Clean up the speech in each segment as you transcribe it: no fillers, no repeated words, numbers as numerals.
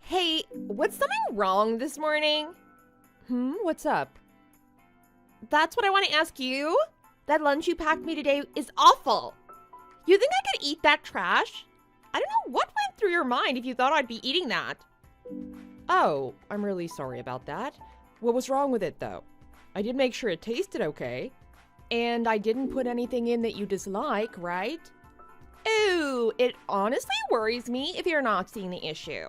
Hey, what's something wrong this morning? What's up? That's what I want to ask you. That lunch you packed me today is awful. You think I could eat that trash? I don't know what went through your mind if you thought I'd be eating that. Oh, I'm really sorry about that. What was wrong with it, though? I did make sure it tasted okay. And I didn't put anything in that you dislike, right? Ooh, it honestly worries me if you're not seeing the issue.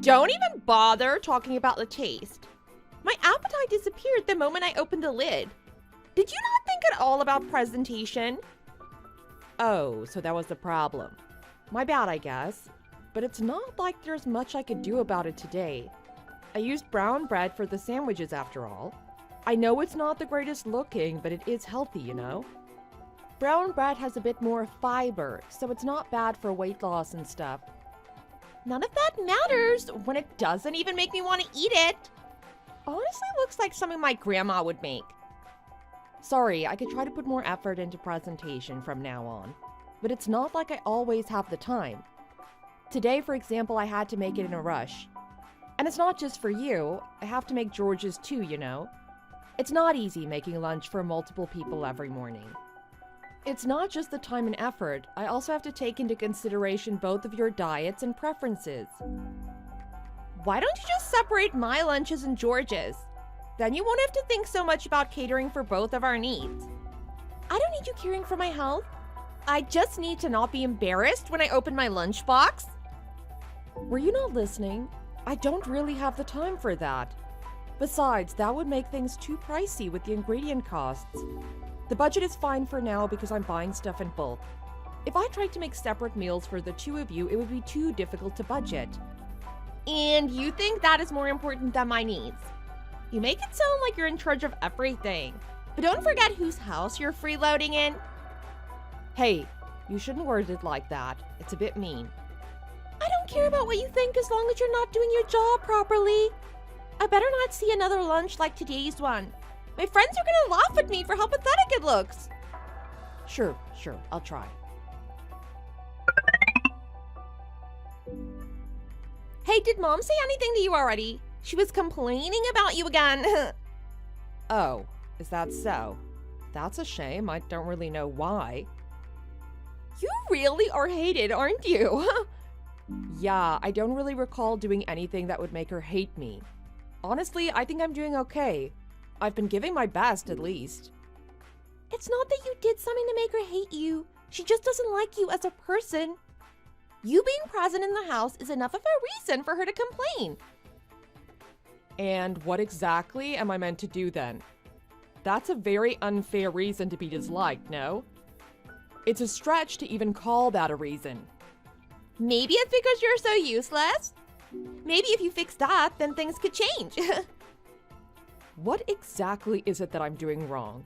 Don't even bother talking about the taste. My appetite disappeared the moment I opened the lid. Did you not think at all about presentation? Oh, so that was the problem. My bad, I guess. But it's not like there's much I could do about it today. I used brown bread for the sandwiches after all. I know it's not the greatest looking, but it is healthy, you know? Brown bread has a bit more fiber, so it's not bad for weight loss and stuff. None of that matters when it doesn't even make me want to eat it. Honestly, looks like something my grandma would make. Sorry, I could try to put more effort into presentation from now on. But it's not like I always have the time. Today, for example, I had to make it in a rush. And it's not just for you, I have to make George's too, you know? It's not easy making lunch for multiple people every morning. It's not just the time and effort, I also have to take into consideration both of your diets and preferences. Why don't you just separate my lunches and George's? Then you won't have to think so much about catering for both of our needs. I don't need you caring for my health. I just need to not be embarrassed when I open my lunchbox. Were you not listening? I don't really have the time for that. Besides, that would make things too pricey with the ingredient costs. The budget is fine for now because I'm buying stuff in bulk. If I tried to make separate meals for the two of you, it would be too difficult to budget. And you think that is more important than my needs? You make it sound like you're in charge of everything. But don't forget whose house you're freeloading in. Hey, you shouldn't word it like that. It's a bit mean. I don't care about what you think as long as you're not doing your job properly. I better not see another lunch like today's one. My friends are gonna laugh at me for how pathetic it looks. Sure, I'll try. Hey, did Mom say anything to you already? She was complaining about you again. Oh, is that so? That's a shame. I don't really know why. You really are hated, aren't you? Yeah, I don't really recall doing anything that would make her hate me. Honestly, I think I'm doing okay. I've been giving my best, at least. It's not that you did something to make her hate you. She just doesn't like you as a person. You being present in the house is enough of a reason for her to complain. And what exactly am I meant to do then? That's a very unfair reason to be disliked, no? It's a stretch to even call that a reason. Maybe it's because you're so useless. Maybe if you fix that, then things could change. What exactly is it that I'm doing wrong?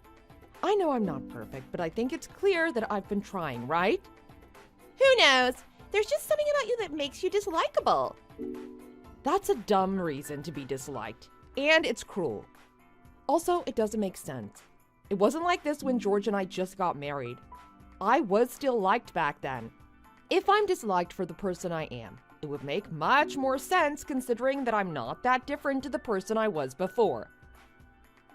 I know I'm not perfect, but I think it's clear that I've been trying, right? Who knows? There's just something about you that makes you dislikable. That's a dumb reason to be disliked, and it's cruel. Also, it doesn't make sense. It wasn't like this when George and I just got married. I was still liked back then. If I'm disliked for the person I am, it would make much more sense considering that I'm not that different to the person I was before.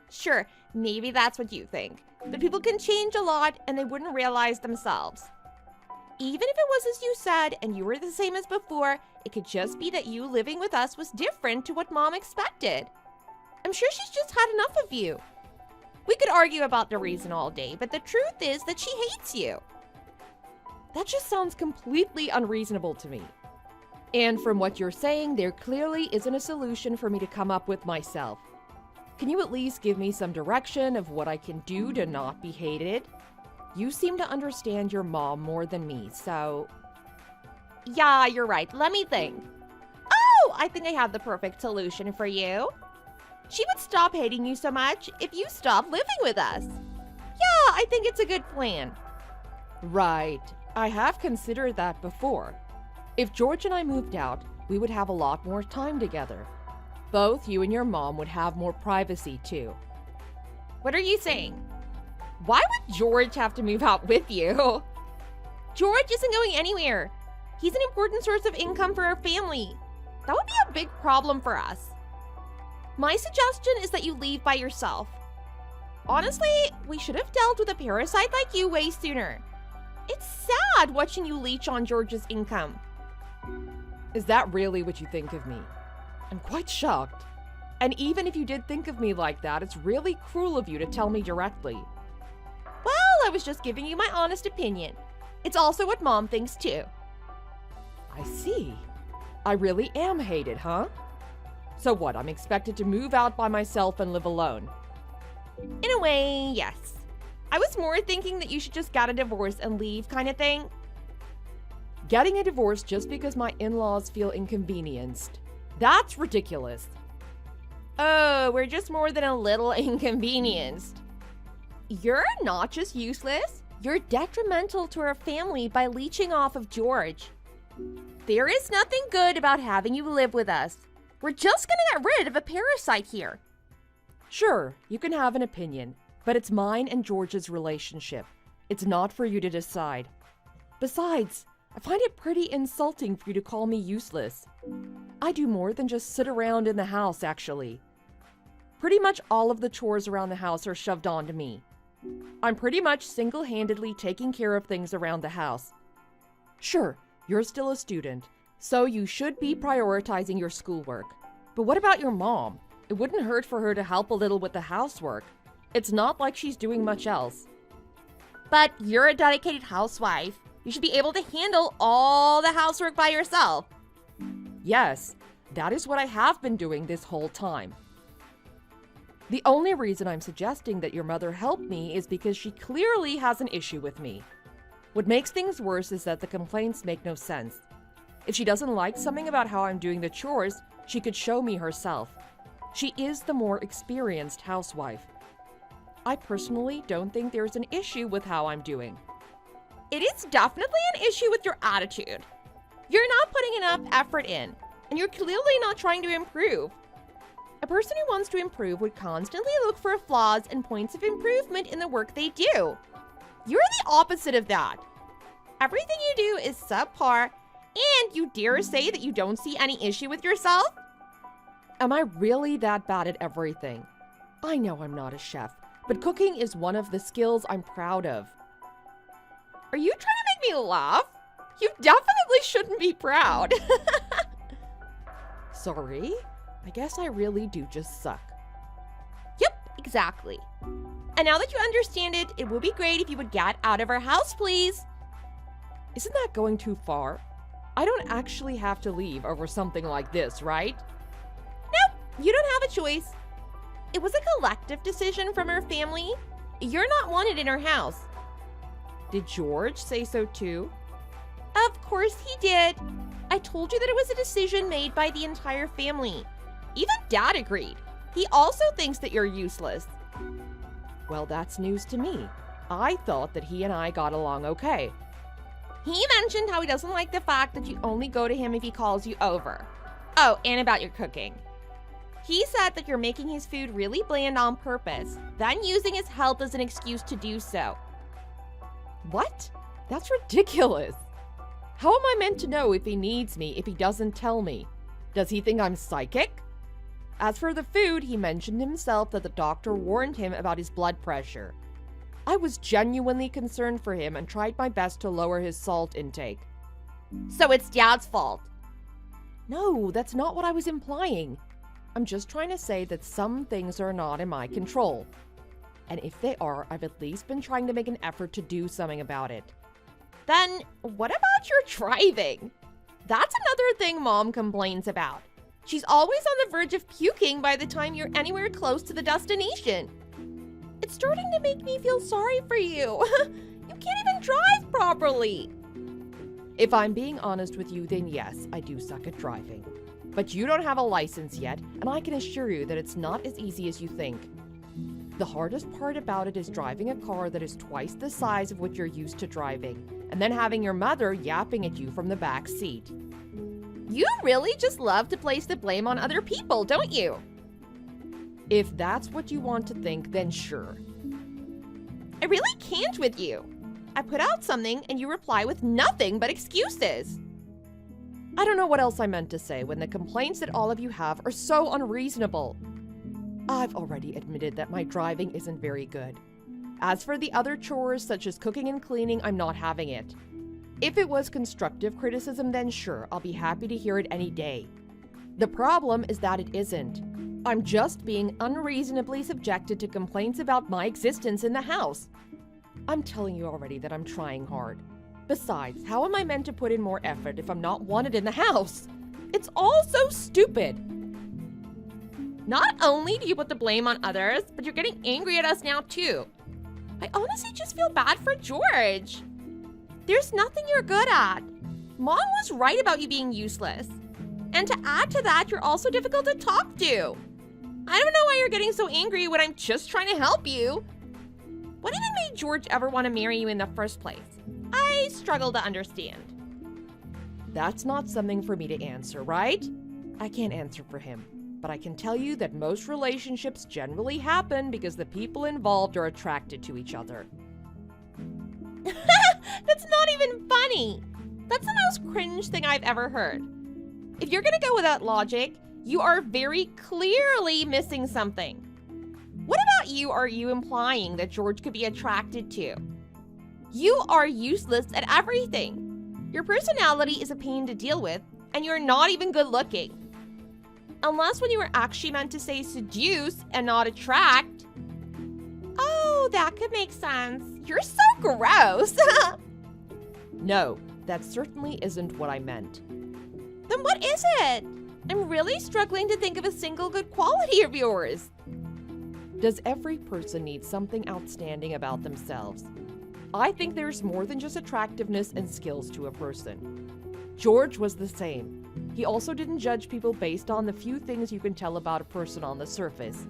Sure, maybe that's what you think. But people can change a lot and they wouldn't realize themselves. Even if it was as you said and you were the same as before, it could just be that you living with us was different to what Mom expected. I'm sure she's just had enough of you. We could argue about the reason all day, but the truth is that she hates you. That just sounds completely unreasonable to me. And from what you're saying, there clearly isn't a solution for me to come up with myself. Can you at least give me some direction of what I can do to not be hated? You seem to understand your mom more than me, so... Yeah, you're right. Let me think. Oh, I think I have the perfect solution for you. She would stop hating you so much if you stopped living with us. Yeah, I think it's a good plan. Right. I have considered that before. If George and I moved out, we would have a lot more time together. Both you and your mom would have more privacy too. What are you saying? Why would George have to move out with you? George isn't going anywhere. He's an important source of income for our family. That would be a big problem for us. My suggestion is that you leave by yourself. Honestly, we should have dealt with a parasite like you way sooner. It's sad watching you leech on George's income. Is that really what you think of me? I'm quite shocked. And even if you did think of me like that, it's really cruel of you to tell me directly. Well, I was just giving you my honest opinion. It's also what Mom thinks too. I see. I really am hated, huh? So what, I'm expected to move out by myself and live alone? In a way, yes. I was more thinking that you should just get a divorce and leave kind of thing. Getting a divorce just because my in-laws feel inconvenienced. That's ridiculous. Oh, we're just more than a little inconvenienced. You're not just useless, you're detrimental to our family by leeching off of George. There is nothing good about having you live with us. We're just gonna get rid of a parasite here. Sure, you can have an opinion, but it's mine and George's relationship. It's not for you to decide. Besides, I find it pretty insulting for you to call me useless. I do more than just sit around in the house, actually. Pretty much all of the chores around the house are shoved onto me. I'm pretty much single-handedly taking care of things around the house. Sure, you're still a student, so you should be prioritizing your schoolwork. But what about your mom? It wouldn't hurt for her to help a little with the housework. It's not like she's doing much else. But you're a dedicated housewife. You should be able to handle all the housework by yourself. Yes, that is what I have been doing this whole time. The only reason I'm suggesting that your mother help me is because she clearly has an issue with me. What makes things worse is that the complaints make no sense. If she doesn't like something about how I'm doing the chores, she could show me herself. She is the more experienced housewife. I personally don't think there's an issue with how I'm doing. It is definitely an issue with your attitude. You're not putting enough effort in, and you're clearly not trying to improve. A person who wants to improve would constantly look for flaws and points of improvement in the work they do. You're the opposite of that. Everything you do is subpar, and you dare say that you don't see any issue with yourself? Am I really that bad at everything? I know I'm not a chef, but cooking is one of the skills I'm proud of. Are you trying to make me laugh? You definitely shouldn't be proud. Sorry? I guess I really do just suck. Yep, exactly. And now that you understand it, it would be great if you would get out of our house, please. Isn't that going too far? I don't actually have to leave over something like this, right? Nope, you don't have a choice. It was a collective decision from our family. You're not wanted in our house. Did George say so too? Of course he did. I told you that it was a decision made by the entire family. Even Dad agreed. He also thinks that you're useless. Well, that's news to me. I thought that he and I got along okay. He mentioned how he doesn't like the fact that you only go to him if he calls you over. Oh, and about your cooking. He said that you're making his food really bland on purpose, then using his help as an excuse to do so. What? That's ridiculous. How am I meant to know if he needs me if he doesn't tell me? Does he think I'm psychic? As for the food, he mentioned himself that the doctor warned him about his blood pressure. I was genuinely concerned for him and tried my best to lower his salt intake. So it's Dad's fault. No, that's not what I was implying. I'm just trying to say that some things are not in my control. And if they are, I've at least been trying to make an effort to do something about it. Then what about your driving? That's another thing Mom complains about. She's always on the verge of puking by the time you're anywhere close to the destination. It's starting to make me feel sorry for you. You can't even drive properly. If I'm being honest with you, then yes, I do suck at driving. But you don't have a license yet, and I can assure you that it's not as easy as you think. The hardest part about it is driving a car that is twice the size of what you're used to driving, and then having your mother yapping at you from the back seat. You really just love to place the blame on other people, don't you? If that's what you want to think, then sure. I really can't with you. I put out something and you reply with nothing but excuses. I don't know what else I meant to say when the complaints that all of you have are so unreasonable. I've already admitted that my driving isn't very good. As for the other chores, such as cooking and cleaning, I'm not having it. If it was constructive criticism, then sure, I'll be happy to hear it any day. The problem is that it isn't. I'm just being unreasonably subjected to complaints about my existence in the house. I'm telling you already that I'm trying hard. Besides, how am I meant to put in more effort if I'm not wanted in the house? It's all so stupid. Not only do you put the blame on others, but you're getting angry at us now too. I honestly just feel bad for George. There's nothing you're good at. Mom was right about you being useless. And to add to that, you're also difficult to talk to. I don't know why you're getting so angry when I'm just trying to help you. What even made George ever want to marry you in the first place? I struggle to understand. That's not something for me to answer, right? I can't answer for him, but I can tell you that most relationships generally happen because the people involved are attracted to each other. That's not even funny. That's the most cringe thing I've ever heard. If you're gonna go with that logic, you are very clearly missing something. What about you are you implying that George could be attracted to? You are useless at everything. Your personality is a pain to deal with, and you're not even good looking. Unless when you were actually meant to say seduce and not attract. Oh, that could make sense. You're so gross. No, that certainly isn't what I meant. Then what is it? I'm really struggling to think of a single good quality of yours. Does every person need something outstanding about themselves? I think there's more than just attractiveness and skills to a person. George was the same. He also didn't judge people based on the few things you can tell about a person on the surface.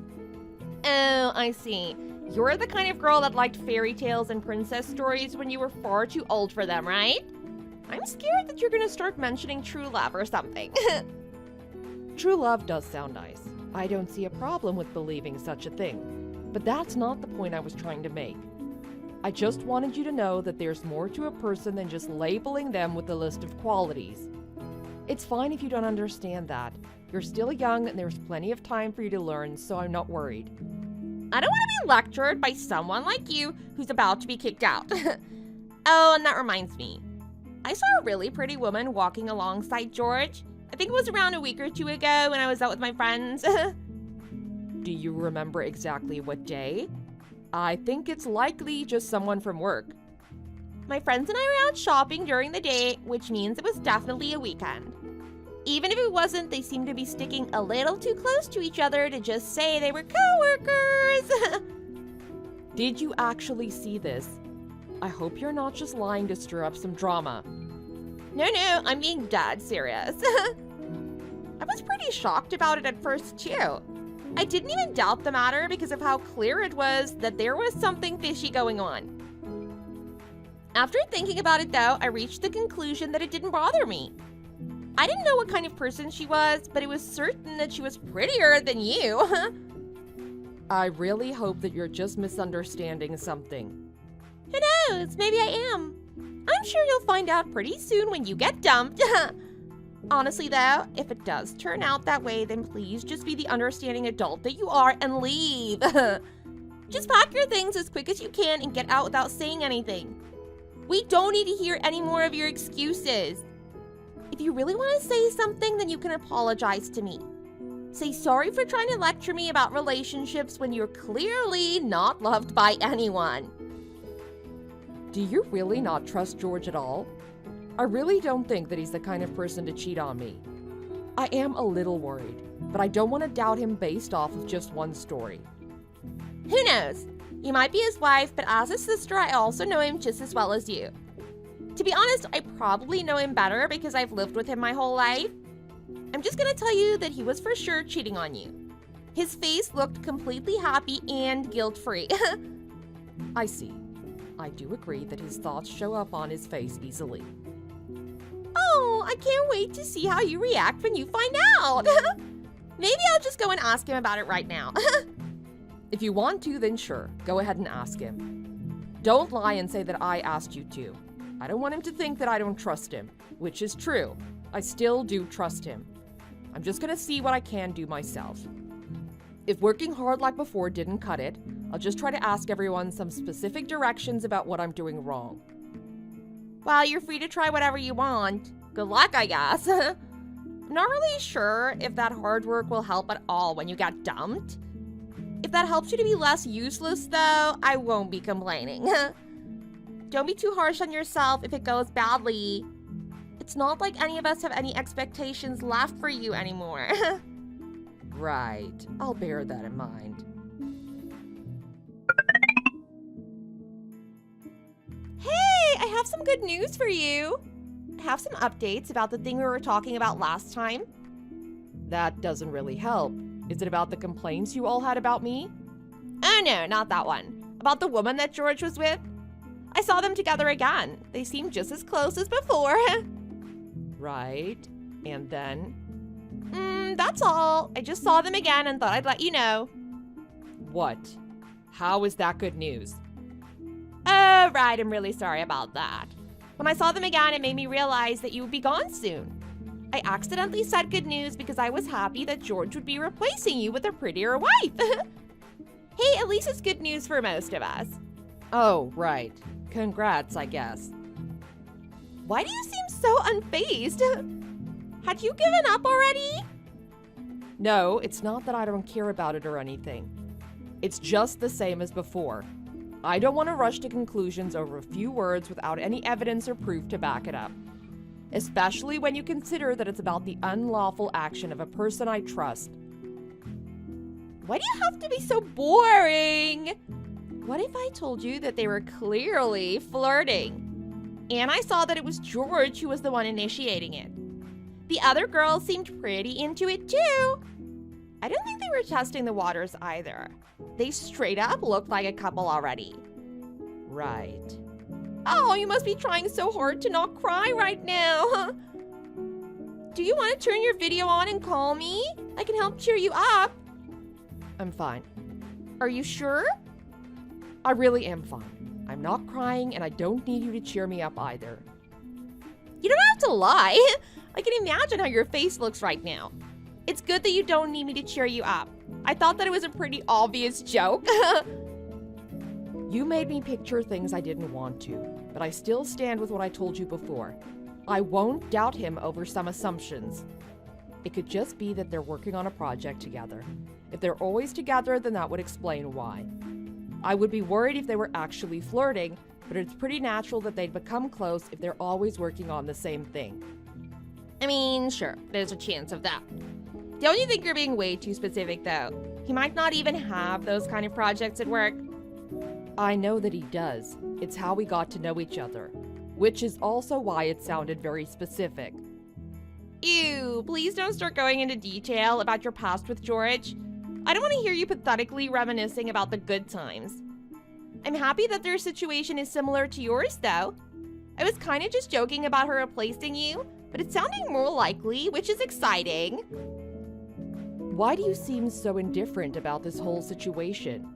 Oh, I see. You're the kind of girl that liked fairy tales and princess stories when you were far too old for them, right? I'm scared that you're gonna start mentioning true love or something. True love does sound nice. I don't see a problem with believing such a thing. But that's not the point I was trying to make. I just wanted you to know that there's more to a person than just labeling them with a list of qualities. It's fine if you don't understand that. You're still young and there's plenty of time for you to learn, so I'm not worried. I don't want to be lectured by someone like you who's about to be kicked out. Oh, and that reminds me. I saw a really pretty woman walking alongside George. I think it was around a week or two ago when I was out with my friends. Do you remember exactly what day? I think it's likely just someone from work. My friends and I were out shopping during the day, which means it was definitely a weekend. Even if it wasn't, they seemed to be sticking a little too close to each other to just say they were coworkers. Did you actually see this? I hope you're not just lying to stir up some drama. No, I'm being dead serious. I was pretty shocked about it at first, too. I didn't even doubt the matter because of how clear it was that there was something fishy going on. After thinking about it, though, I reached the conclusion that it didn't bother me. I didn't know what kind of person she was, but it was certain that she was prettier than you. I really hope that you're just misunderstanding something. Who knows? Maybe I am. I'm sure you'll find out pretty soon when you get dumped. Honestly, though, if it does turn out that way, then please just be the understanding adult that you are and leave. Just pack your things as quick as you can and get out without saying anything. We don't need to hear any more of your excuses. If you really want to say something, then you can apologize to me. Say sorry for trying to lecture me about relationships when you're clearly not loved by anyone. Do you really not trust George at all? I really don't think that he's the kind of person to cheat on me. I am a little worried, but I don't want to doubt him based off of just one story. Who knows? You might be his wife, but as a sister, I also know him just as well as you. To be honest, I probably know him better because I've lived with him my whole life. I'm just gonna tell you that he was for sure cheating on you. His face looked completely happy and guilt-free. I see. I do agree that his thoughts show up on his face easily. Oh, I can't wait to see how you react when you find out. Maybe I'll just go and ask him about it right now. If you want to, then sure, go ahead and ask him. Don't lie and say that I asked you to. I don't want him to think that I don't trust him, which is true. I still do trust him. I'm just gonna see what I can do myself. If working hard like before didn't cut it, I'll just try to ask everyone some specific directions about what I'm doing wrong. Well, you're free to try whatever you want. Good luck, I guess. I'm not really sure if that hard work will help at all when you get dumped. If that helps you to be less useless, though, I won't be complaining. Don't be too harsh on yourself if it goes badly. It's not like any of us have any expectations left for you anymore. Right, I'll bear that in mind. Hey, I have some good news for you. I have some updates about the thing we were talking about last time. That doesn't really help. Is it about the complaints you all had about me? Oh no, not that one. About the woman that George was with. I saw them together again. They seemed just as close as before. Right, and then? That's all. I just saw them again and thought I'd let you know. What? How is that good news? Oh, right, I'm really sorry about that. When I saw them again, it made me realize that you would be gone soon. I accidentally said good news because I was happy that George would be replacing you with a prettier wife. Hey, at least it's good news for most of us. Oh, right. Congrats, I guess. Why do you seem so unfazed? Had you given up already? No, it's not that I don't care about it or anything. It's just the same as before. I don't want to rush to conclusions over a few words without any evidence or proof to back it up. Especially when you consider that it's about the unlawful action of a person I trust. Why do you have to be so boring? What if I told you that they were clearly flirting? And I saw that it was George who was the one initiating it. The other girls seemed pretty into it too. I don't think they were testing the waters either. They straight up looked like a couple already. Right. Oh, you must be trying so hard to not cry right now. Do you want to turn your video on and call me? I can help cheer you up. I'm fine. Are you sure? I really am fine. I'm not crying and I don't need you to cheer me up either. You don't have to lie. I can imagine how your face looks right now. It's good that you don't need me to cheer you up. I thought that it was a pretty obvious joke. You made me picture things I didn't want to, but I still stand with what I told you before. I won't doubt him over some assumptions. It could just be that they're working on a project together. If they're always together, then that would explain why. I would be worried if they were actually flirting, but it's pretty natural that they'd become close if they're always working on the same thing. I mean, sure, there's a chance of that. Don't you think you're being way too specific, though? He might not even have those kind of projects at work. I know that he does. It's how we got to know each other, which is also why it sounded very specific. Ew, please don't start going into detail about your past with George. I don't want to hear you pathetically reminiscing about the good times. I'm happy that their situation is similar to yours, though. I was kind of just joking about her replacing you, but it's sounding more likely, which is exciting. Why do you seem so indifferent about this whole situation?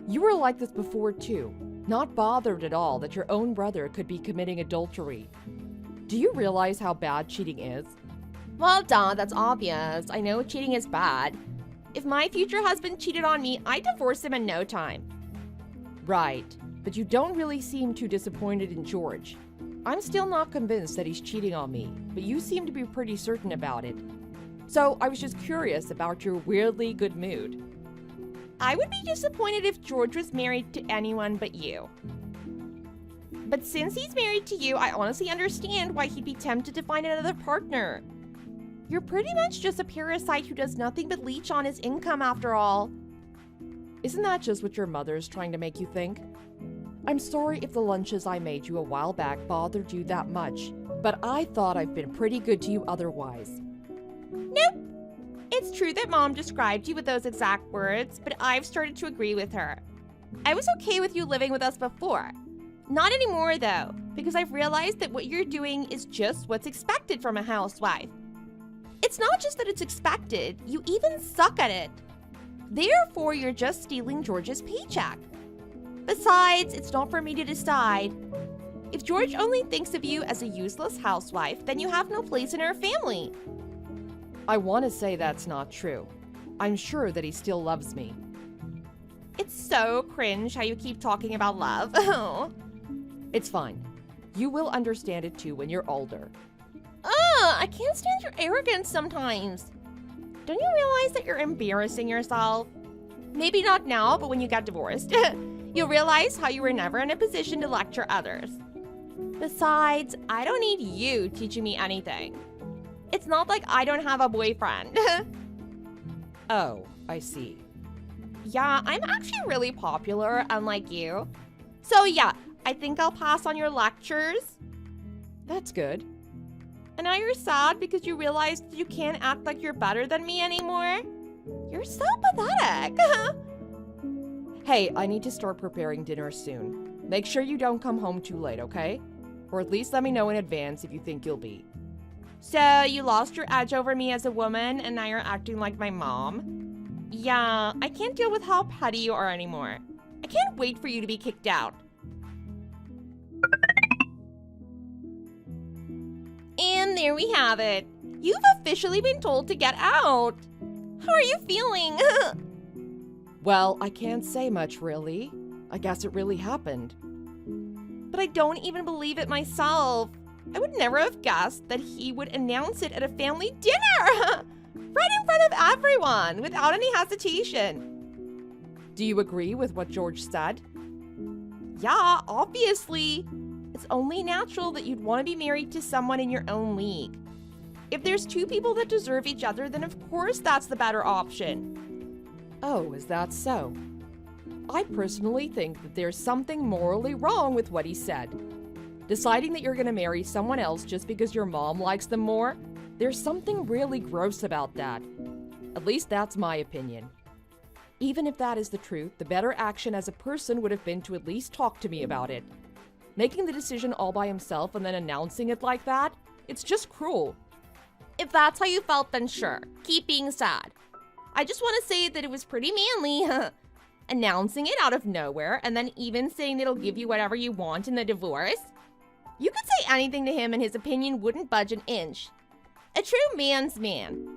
You were like this before too, not bothered at all that your own brother could be committing adultery. Do you realize how bad cheating is? Well, duh, that's obvious. I know cheating is bad. If my future husband cheated on me, I'd divorce him in no time. Right, but you don't really seem too disappointed in George. I'm still not convinced that he's cheating on me, but you seem to be pretty certain about it. So I was just curious about your weirdly good mood. I would be disappointed if George was married to anyone but you. But since he's married to you, I honestly understand why he'd be tempted to find another partner. You're pretty much just a parasite who does nothing but leech on his income after all. Isn't that just what your mother's trying to make you think? I'm sorry if the lunches I made you a while back bothered you that much, but I thought I've been pretty good to you otherwise. Nope. It's true that Mom described you with those exact words, but I've started to agree with her. I was okay with you living with us before. Not anymore, though, because I've realized that what you're doing is just what's expected from a housewife. It's not just that it's expected, you even suck at it. Therefore, you're just stealing George's paycheck. Besides, it's not for me to decide. If George only thinks of you as a useless housewife, then you have no place in our family. I want to say that's not true. I'm sure that he still loves me. It's so cringe how you keep talking about love. It's fine. You will understand it too when you're older. I can't stand your arrogance sometimes. Don't you realize that you're embarrassing yourself? Maybe not now, but when you get divorced, you'll realize how you were never in a position to lecture others. Besides, I don't need you teaching me anything. It's not like I don't have a boyfriend. Oh, I see. Yeah, I'm actually really popular, unlike you. So yeah, I think I'll pass on your lectures. That's good. And now you're sad because you realized you can't act like you're better than me anymore? You're so pathetic. Hey, I need to start preparing dinner soon. Make sure you don't come home too late, okay? Or at least let me know in advance if you think you'll be. So you lost your edge over me as a woman and now you're acting like my mom? Yeah, I can't deal with how petty you are anymore. I can't wait for you to be kicked out. And there we have it. You've officially been told to get out. How are you feeling? Well, I can't say much, really. I guess it really happened. But I don't even believe it myself. I would never have guessed that he would announce it at a family dinner. Right in front of everyone, without any hesitation. Do you agree with what George said? Yeah, obviously. It's only natural that you'd want to be married to someone in your own league. If there's two people that deserve each other, then of course that's the better option. Oh, is that so? I personally think that there's something morally wrong with what he said. Deciding that you're going to marry someone else just because your mom likes them more, there's something really gross about that. At least that's my opinion. Even if that is the truth, the better action as a person would have been to at least talk to me about it. Making the decision all by himself and then announcing it like that, it's just cruel. If that's how you felt, then sure, keep being sad. I just want to say that it was pretty manly. Announcing it out of nowhere and then even saying it'll give you whatever you want in the divorce. You could say anything to him and his opinion wouldn't budge an inch. A true man's man.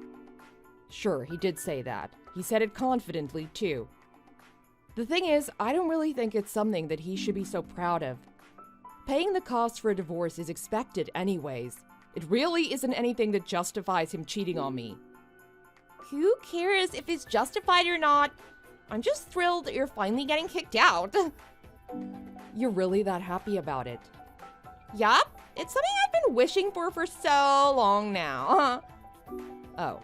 Sure, he did say that. He said it confidently, too. The thing is, I don't really think it's something that he should be so proud of. Paying the cost for a divorce is expected anyways. It really isn't anything that justifies him cheating on me. Who cares if it's justified or not? I'm just thrilled that you're finally getting kicked out. You're really that happy about it? Yup, it's something I've been wishing for so long now. Oh,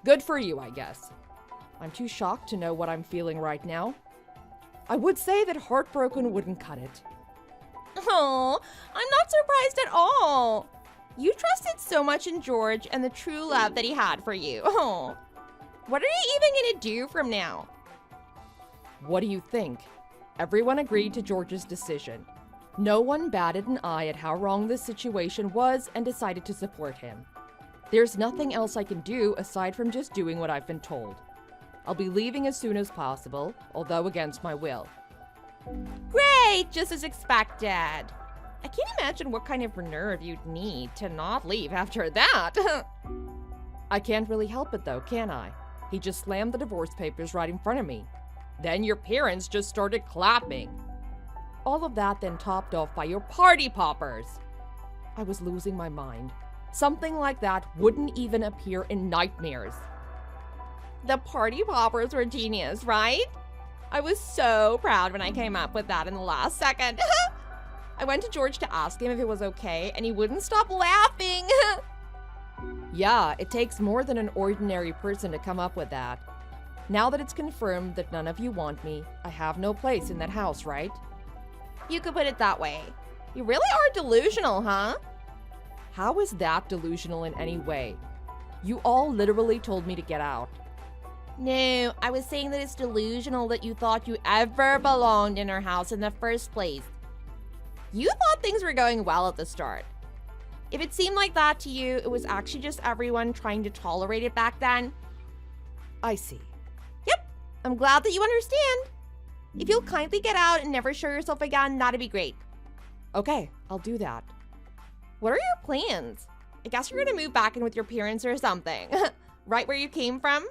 good for you, I guess. I'm too shocked to know what I'm feeling right now. I would say that heartbroken wouldn't cut it. Oh, I'm not surprised at all. You trusted so much in George and the true love that he had for you. Oh, what are you even gonna do from now? What do you think? Everyone agreed to George's decision. No one batted an eye at how wrong this situation was and decided to support him. There's nothing else I can do aside from just doing what I've been told. I'll be leaving as soon as possible, although against my will. Great, just as expected. I can't imagine what kind of nerve you'd need to not leave after that. I can't really help it though, can I? He just slammed the divorce papers right in front of me. Then your parents just started clapping. All of that then topped off by your party poppers. I was losing my mind. Something like that wouldn't even appear in nightmares. The party poppers were genius, right? I was so proud when I came up with that in the last second. I went to George to ask him if it was okay, and he wouldn't stop laughing. Yeah, it takes more than an ordinary person to come up with that. Now that it's confirmed that none of you want me, I have no place in that house, right? You could put it that way. You really are delusional, huh? How is that delusional in any way? You all literally told me to get out. No, I was saying that it's delusional that you thought you ever belonged in our house in the first place. You thought things were going well at the start. If it seemed like that to you, it was actually just everyone trying to tolerate it back then. I see. Yep, I'm glad that you understand. If you'll kindly get out and never show yourself again, that'd be great. Okay, I'll do that. What are your plans? I guess you're gonna move back in with your parents or something. Right where you came from?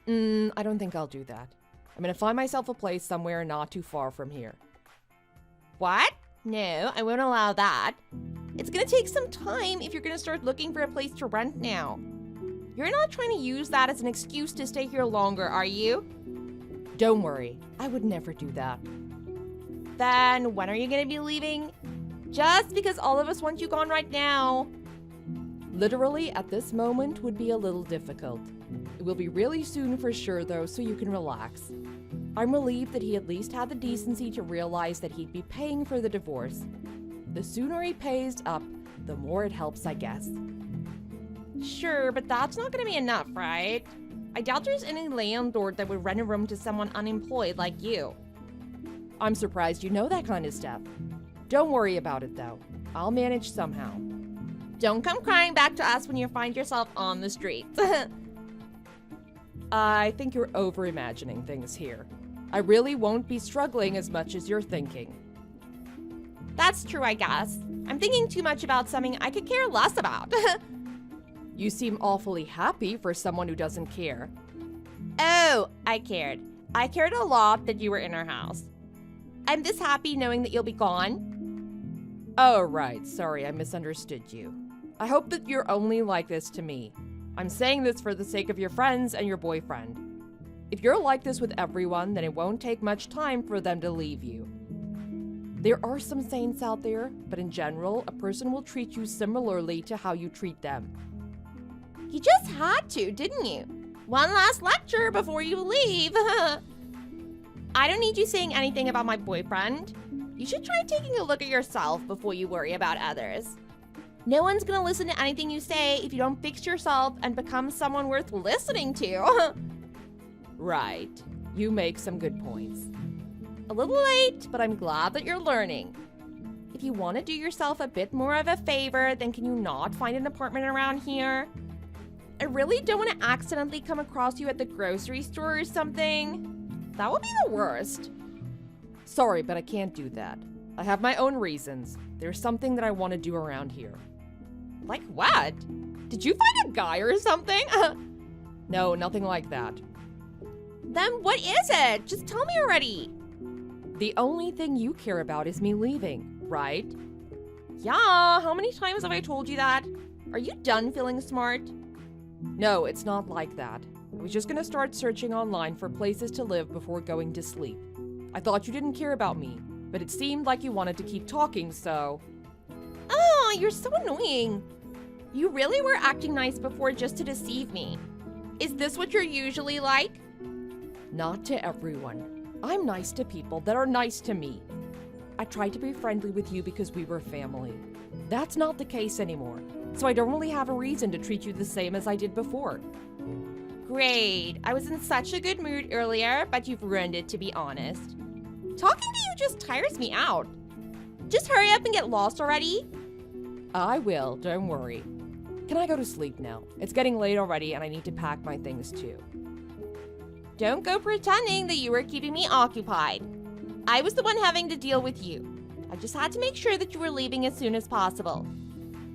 I don't think I'll do that. I'm gonna find myself a place somewhere not too far from here. What? No, I won't allow that. It's gonna take some time if you're gonna start looking for a place to rent now. You're not trying to use that as an excuse to stay here longer, are you? Don't worry, I would never do that. Then when are you gonna be leaving? Just because all of us want you gone right now. Literally, at this moment would be a little difficult. It will be really soon for sure though, so you can relax. I'm relieved that he at least had the decency to realize that he'd be paying for the divorce. The sooner he pays up, the more it helps, I guess. Sure, but that's not gonna be enough, right? I doubt there's any landlord that would rent a room to someone unemployed like you. I'm surprised you know that kind of stuff. Don't worry about it though. I'll manage somehow. Don't come crying back to us when you find yourself on the streets. I think you're over-imagining things here. I really won't be struggling as much as you're thinking. That's true, I guess. I'm thinking too much about something I could care less about. You seem awfully happy for someone who doesn't care. Oh, I cared. I cared a lot that you were in our house. I'm this happy knowing that you'll be gone. Oh, right. Sorry, I misunderstood you. I hope that you're only like this to me. I'm saying this for the sake of your friends and your boyfriend. If you're like this with everyone, then it won't take much time for them to leave you. There are some saints out there, but in general, a person will treat you similarly to how you treat them. You just had to, didn't you? One last lecture before you leave. I don't need you saying anything about my boyfriend. You should try taking a look at yourself before you worry about others. No one's gonna listen to anything you say if you don't fix yourself and become someone worth listening to. Right. You make some good points. A little late, but I'm glad that you're learning. If you want to do yourself a bit more of a favor, then can you not find an apartment around here? I really don't want to accidentally come across you at the grocery store or something. That would be the worst. Sorry, but I can't do that. I have my own reasons. There's something that I want to do around here. Like what? Did you find a guy or something? No, nothing like that. Then what is it? Just tell me already. The only thing you care about is me leaving, right? Yeah, how many times have I told you that? Are you done feeling smart? No, it's not like that. I was just gonna start searching online for places to live before going to sleep. I thought you didn't care about me, but it seemed like you wanted to keep talking, so... Oh, you're so annoying. You really were acting nice before just to deceive me. Is this what you're usually like? Not to everyone. I'm nice to people that are nice to me. I tried to be friendly with you because we were family. That's not the case anymore, so I don't really have a reason to treat you the same as I did before. Great. I was in such a good mood earlier, but you've ruined it, to be honest. Talking to you just tires me out. Just hurry up and get lost already. I will, don't worry. Can I go to sleep now? It's getting late already and I need to pack my things too. Don't go pretending that you were keeping me occupied. I was the one having to deal with you. I just had to make sure that you were leaving as soon as possible.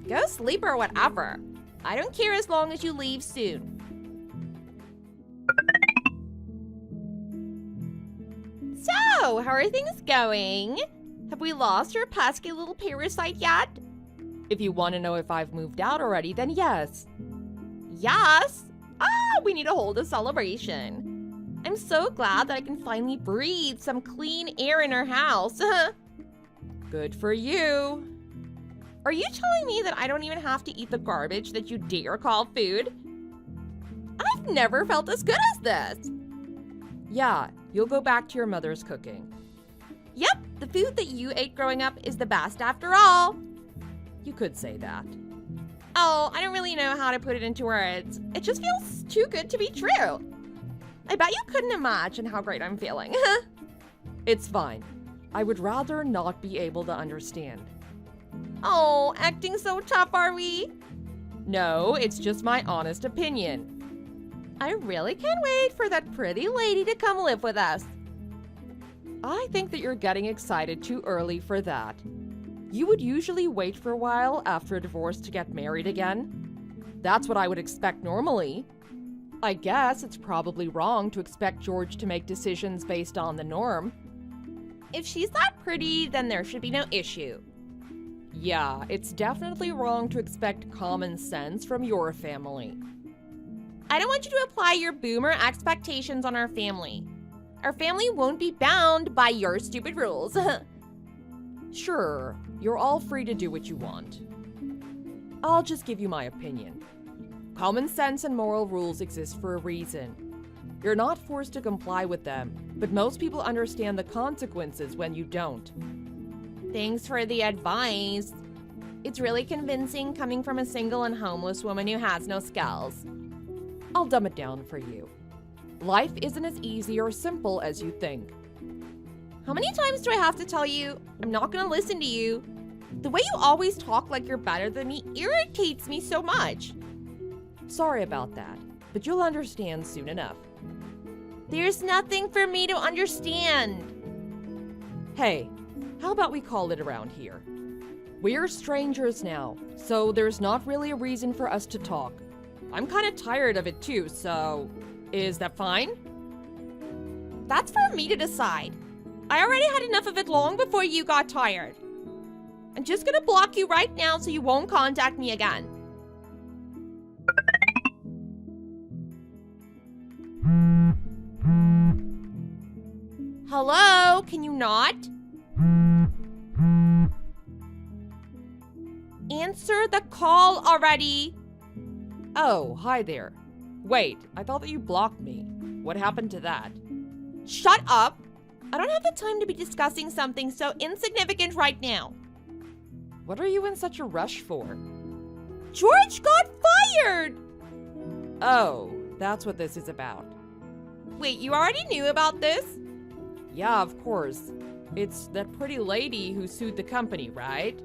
Go sleep or whatever. I don't care as long as you leave soon. So, how are things going? Have we lost your pesky little parasite yet? If you want to know if I've moved out already, then yes. Yes? We need to hold a celebration. I'm so glad that I can finally breathe some clean air in our house. Good for you. Are you telling me that I don't even have to eat the garbage that you dare call food? I've never felt as good as this. Yeah, you'll go back to your mother's cooking. Yep, the food that you ate growing up is the best after all. You could say that. Oh, I don't really know how to put it into words. It just feels too good to be true. I bet you couldn't imagine how great I'm feeling. It's fine. I would rather not be able to understand. Oh, acting so tough, are we? No, it's just my honest opinion. I really can't wait for that pretty lady to come live with us. I think that you're getting excited too early for that. You would usually wait for a while after a divorce to get married again. That's what I would expect normally. I guess it's probably wrong to expect George to make decisions based on the norm. If she's that pretty, then there should be no issue. Yeah, it's definitely wrong to expect common sense from your family. I don't want you to apply your boomer expectations on our family. Our family won't be bound by your stupid rules. Sure, you're all free to do what you want. I'll just give you my opinion. Common sense and moral rules exist for a reason. You're not forced to comply with them, but most people understand the consequences when you don't. Thanks for the advice. It's really convincing coming from a single and homeless woman who has no skills. I'll dumb it down for you. Life isn't as easy or simple as you think. How many times do I have to tell you? I'm not gonna listen to you. The way you always talk like you're better than me irritates me so much. Sorry about that, but you'll understand soon enough. There's nothing for me to understand. Hey, how about we call it around here? We're strangers now, so there's not really a reason for us to talk. I'm kind of tired of it too, so is that fine? That's for me to decide. I already had enough of it long before you got tired. I'm just gonna block you right now so you won't contact me again. Hello? Can you not? Answer the call already. Oh, hi there. Wait, I thought that you blocked me. What happened to that? Shut up. I don't have the time to be discussing something so insignificant right now. What are you in such a rush for? George got fired! Oh, that's what this is about. Wait, you already knew about this? Yeah, of course. It's that pretty lady who sued the company, right?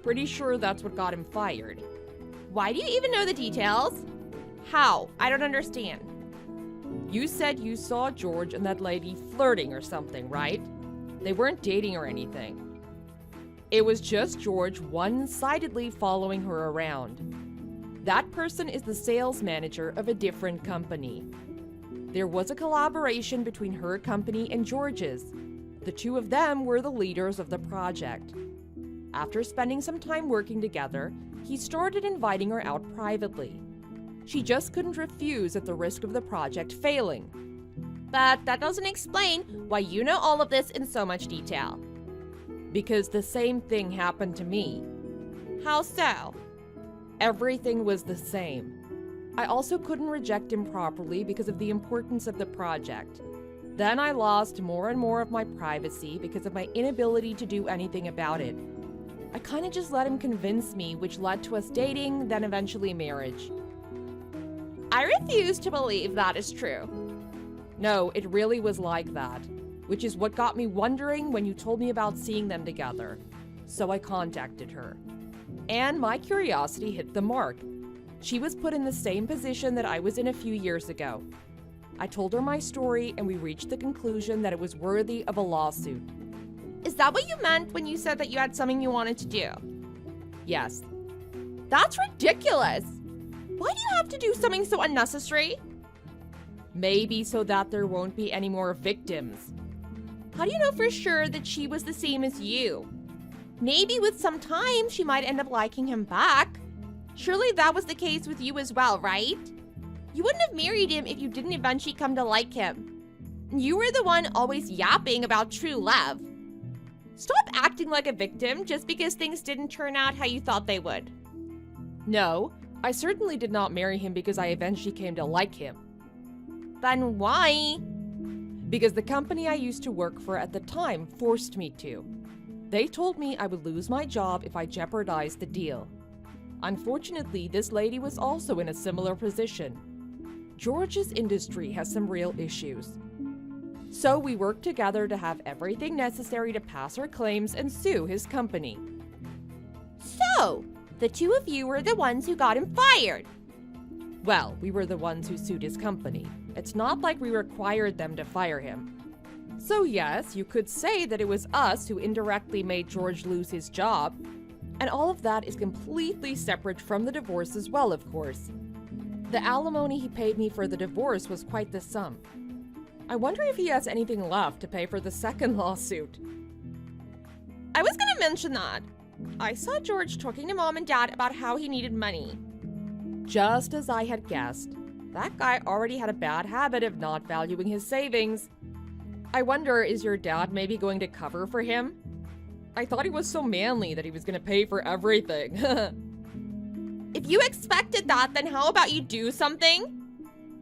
Pretty sure that's what got him fired. Why do you even know the details? How? I don't understand. You said you saw George and that lady flirting or something, right? They weren't dating or anything. It was just George one-sidedly following her around. That person is the sales manager of a different company. There was a collaboration between her company and George's. The two of them were the leaders of the project. After spending some time working together, he started inviting her out privately. She just couldn't refuse at the risk of the project failing. But that doesn't explain why you know all of this in so much detail. Because the same thing happened to me. How so? Everything was the same. I also couldn't reject him properly because of the importance of the project. Then I lost more and more of my privacy because of my inability to do anything about it. I kind of just let him convince me, which led to us dating, then eventually marriage. I refuse to believe that is true. No, it really was like that, which is what got me wondering when you told me about seeing them together. So I contacted her. And my curiosity hit the mark. She was put in the same position that I was in a few years ago. I told her my story and we reached the conclusion that it was worthy of a lawsuit. Is that what you meant when you said that you had something you wanted to do? Yes. That's ridiculous. Why do you have to do something so unnecessary? Maybe so that there won't be any more victims. How do you know for sure that she was the same as you? Maybe with some time she might end up liking him back. Surely that was the case with you as well, right? You wouldn't have married him if you didn't eventually come to like him. You were the one always yapping about true love. Stop acting like a victim just because things didn't turn out how you thought they would. No, I certainly did not marry him because I eventually came to like him. Then why? Because the company I used to work for at the time forced me to. They told me I would lose my job if I jeopardized the deal. Unfortunately, this lady was also in a similar position. George's industry has some real issues. So we worked together to have everything necessary to pass our claims and sue his company. So, the two of you were the ones who got him fired. Well, we were the ones who sued his company. It's not like we required them to fire him. So yes, you could say that it was us who indirectly made George lose his job, and all of that is completely separate from the divorce as well, of course. The alimony he paid me for the divorce was quite the sum. I wonder if he has anything left to pay for the second lawsuit. I was gonna mention that. I saw George talking to Mom and Dad about how he needed money. Just as I had guessed, that guy already had a bad habit of not valuing his savings. I wonder, is your dad maybe going to cover for him? I thought he was so manly that he was going to pay for everything. If you expected that, then how about you do something?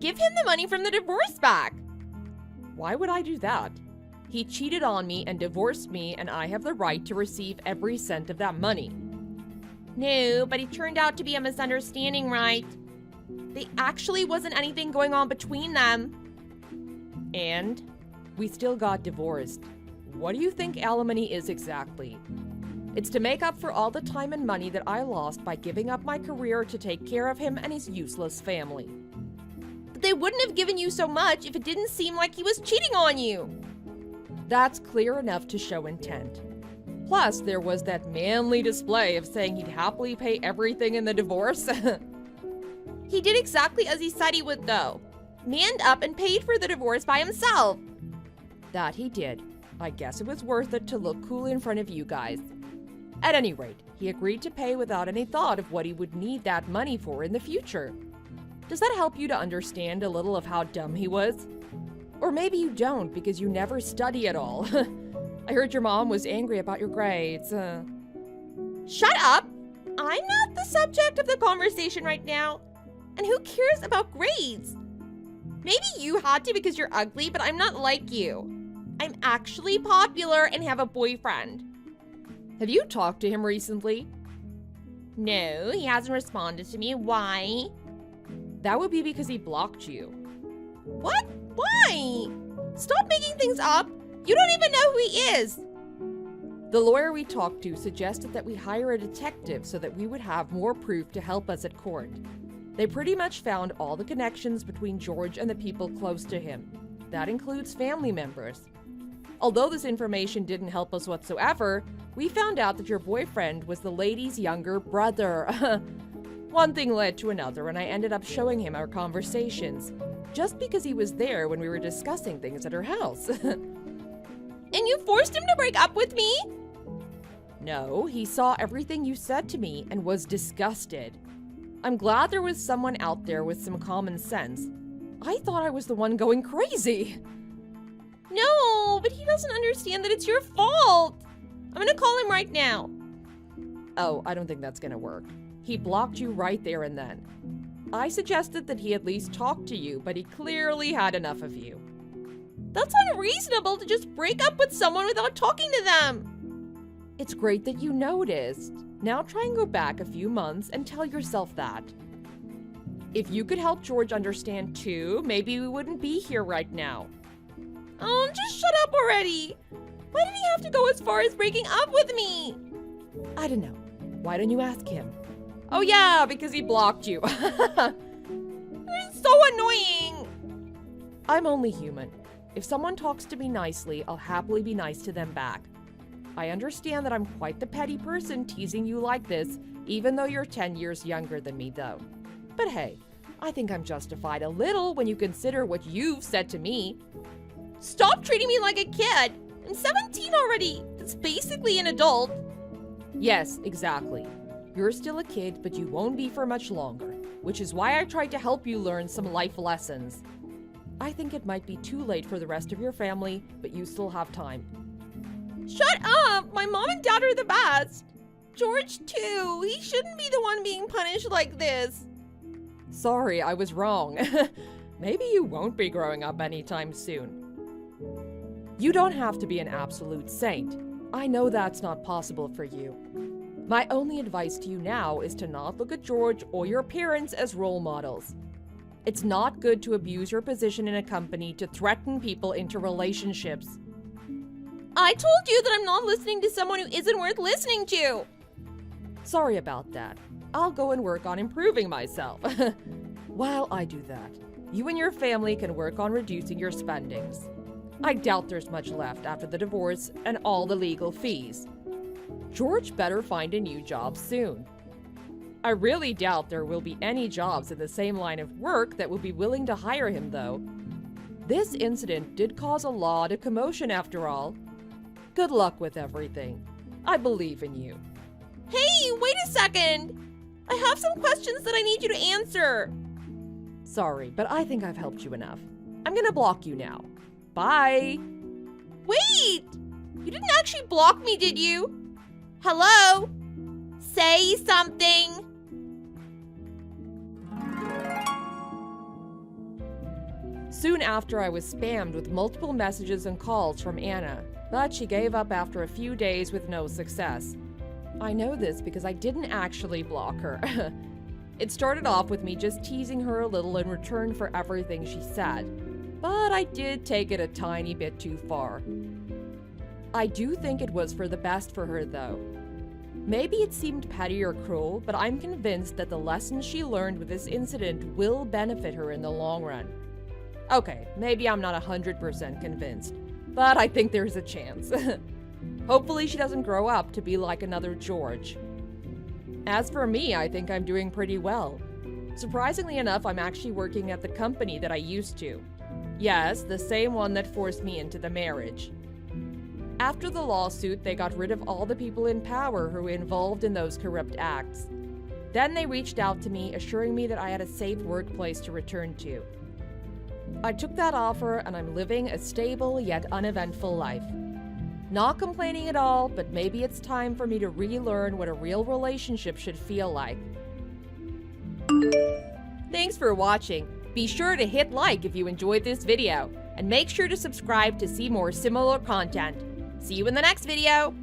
Give him the money from the divorce back. Why would I do that? He cheated on me and divorced me, and I have the right to receive every cent of that money. No, but it turned out to be a misunderstanding, right? There actually wasn't anything going on between them. And we still got divorced. What do you think alimony is exactly? It's to make up for all the time and money that I lost by giving up my career to take care of him and his useless family. But they wouldn't have given you so much if it didn't seem like he was cheating on you. That's clear enough to show intent. Plus, there was that manly display of saying he'd happily pay everything in the divorce. He did exactly as he said he would, though. Manned up and paid for the divorce by himself. That he did. I guess it was worth it to look cool in front of you guys. At any rate, he agreed to pay without any thought of what he would need that money for in the future. Does that help you to understand a little of how dumb he was? Or maybe you don't because you never study at all. I heard your mom was angry about your grades. Shut up! I'm not the subject of the conversation right now. And who cares about grades? Maybe you had to because you're ugly, but I'm not like you. I'm actually popular and have a boyfriend. Have you talked to him recently? No, he hasn't responded to me. Why? That would be because he blocked you. What? Why? Stop making things up. You don't even know who he is. The lawyer we talked to suggested that we hire a detective so that we would have more proof to help us at court. They pretty much found all the connections between George and the people close to him. That includes family members. Although this information didn't help us whatsoever, we found out that your boyfriend was the lady's younger brother. One thing led to another, and I ended up showing him our conversations, just because he was there when we were discussing things at her house. And you forced him to break up with me? No, he saw everything you said to me and was disgusted. I'm glad there was someone out there with some common sense. I thought I was the one going crazy. No, but he doesn't understand that it's your fault. I'm gonna call him right now. Oh, I don't think that's gonna work. He blocked you right there and then. I suggested that he at least talk to you, but he clearly had enough of you. That's unreasonable to just break up with someone without talking to them. It's great that you noticed. Now try and go back a few months and tell yourself that. If you could help George understand too, maybe we wouldn't be here right now. Oh, just shut up already. Why did he have to go as far as breaking up with me? I don't know. Why don't you ask him? Oh yeah, because he blocked you. You're so annoying. I'm only human. If someone talks to me nicely, I'll happily be nice to them back. I understand that I'm quite the petty person teasing you like this, even though you're 10 years younger than me, though. But hey, I think I'm justified a little when you consider what you've said to me. Stop treating me like a kid. I'm 17 already. That's basically an adult. Yes, exactly. You're still a kid, but you won't be for much longer, which is why I tried to help you learn some life lessons. I think it might be too late for the rest of your family, but you still have time. Shut up! My mom and dad are the best. George, too. He shouldn't be the one being punished like this. Sorry, I was wrong. Maybe you won't be growing up anytime soon. You don't have to be an absolute saint. I know that's not possible for you. My only advice to you now is to not look at George or your parents as role models. It's not good to abuse your position in a company to threaten people into relationships. I told you that I'm not listening to someone who isn't worth listening to. Sorry about that. I'll go and work on improving myself. While I do that, you and your family can work on reducing your spendings. I doubt there's much left after the divorce and all the legal fees. George better find a new job soon. I really doubt there will be any jobs in the same line of work that will be willing to hire him, though. This incident did cause a lot of commotion after all. Good luck with everything. I believe in you. Hey, wait a second! I have some questions that I need you to answer. Sorry, but I think I've helped you enough. I'm gonna block you now. Bye! Wait! You didn't actually block me, did you? Hello? Say something! Soon after, I was spammed with multiple messages and calls from Anna, but she gave up after a few days with no success. I know this because I didn't actually block her. It started off with me just teasing her a little in return for everything she said, but I did take it a tiny bit too far. I do think it was for the best for her, though. Maybe it seemed petty or cruel, but I'm convinced that the lessons she learned with this incident will benefit her in the long run. Okay, maybe I'm not 100% convinced, but I think there's a chance. Hopefully she doesn't grow up to be like another George. As for me, I think I'm doing pretty well. Surprisingly enough, I'm actually working at the company that I used to. Yes, the same one that forced me into the marriage. After the lawsuit, they got rid of all the people in power who were involved in those corrupt acts. Then they reached out to me, assuring me that I had a safe workplace to return to. I took that offer, and I'm living a stable yet uneventful life. Not complaining at all, but maybe it's time for me to relearn what a real relationship should feel like. Thanks for watching. Be sure to hit like if you enjoyed this video, and make sure to subscribe to see more similar content. See you in the next video!